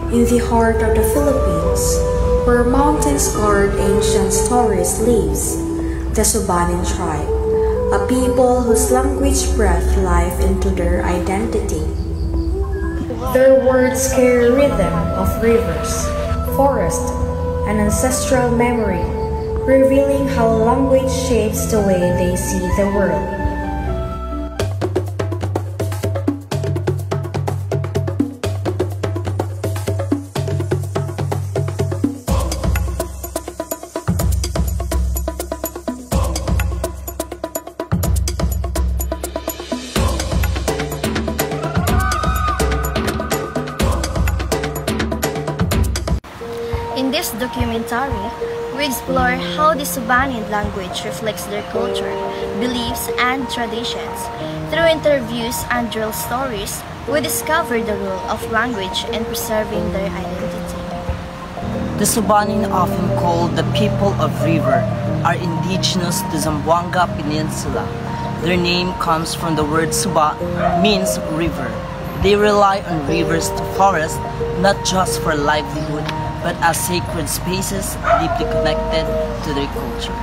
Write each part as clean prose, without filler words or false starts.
In the heart of the Philippines, where mountains guard ancient stories lives, the Subanin tribe, a people whose language breathes life into their identity. Their words carry rhythm of rivers, forest, and ancestral memory, revealing how language shapes the way they see the world. In this documentary, we explore how the Subanin language reflects their culture, beliefs, and traditions. Through interviews and oral stories, we discover the role of language in preserving their identity. The Subanin, often called the people of river, are indigenous to Zamboanga Peninsula. Their name comes from the word Suba, means river. They rely on rivers to forest, not just for livelihood, but as sacred spaces deeply connected to their culture.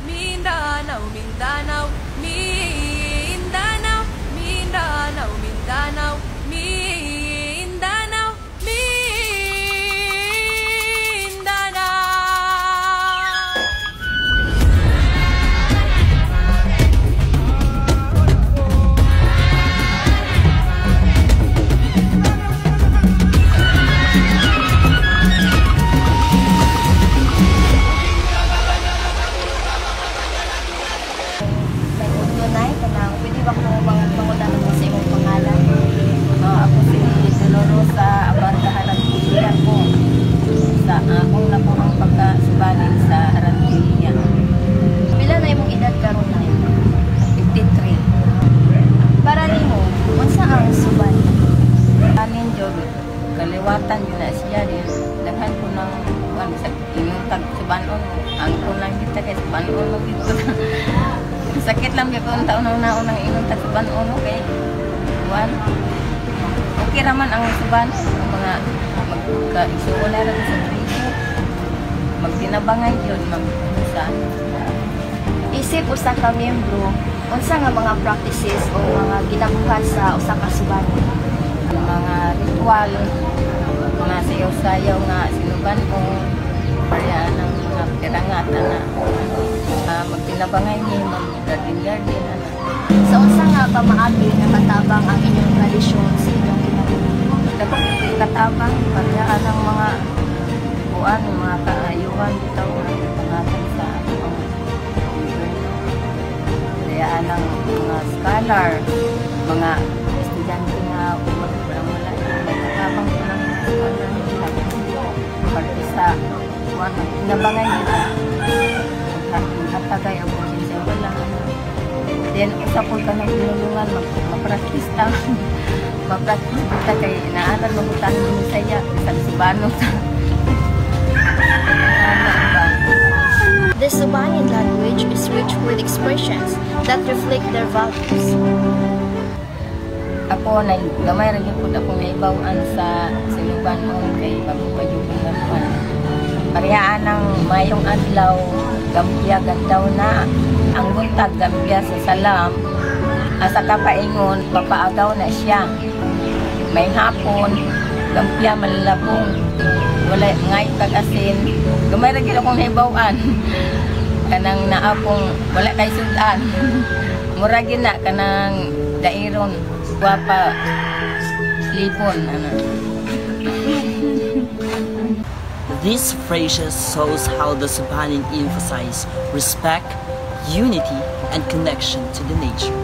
Mindanao, Mindanao, Mindanao, Mindanao, Mindanao, Mindanao, kaliwatan yun na siya din. Daghan ko ng yung tag-subanon. Ang kunang kita kay subanon mo dito. Sakit lang kaya kung taon na unang inong tag-subanon. Okay. Okay raman ang subanon. Ang mga magka-isuwala rin sa tribo. Magtinabangay yun. Isip usa ka miyembro, unsa nga mga practices o mga ginabuhat sa usa ka Subanin? Mga ritual, mga sayaw-sayaw nga sinuban o parya ng mga pirangatan na magtinabangay niya, mag-garden-garden. Sa unsa nga pamaagi nga katabang ang inyong tradisyon sa inyong kinabuhi? Dapat katabang, parya ng mga buwan, mga kaayuhan, bitaw na pangatan sa kaya ng mga scholar, mga estudyante nga wala katabang ko ng mga scholar nila parte sa nabangan nila hatagay ang konsensya wala then isa po ka ng tinulungan mapraktis kita kay inaaral mabutan yung saya sa Subanon The Subanin language is rich with expressions that reflect their values. Ako, gamay rin po akong naibawaan sa Sinubanon kay magpapayubong naman. Pariyaan ng mayong adlaw, gambya gandaw na, ang buntag gambya sa salam, asa kapaingon, papaagaw na siya. May hapon, gambya malalabong, wala ngay kag-asin, gamay rin akong naibawaan. Kanang naapong wala kay sudan. Muragin na kanang dairon guwapa lipon ano. These phrases shows how the Subanin emphasize respect, unity, and connection to the nature.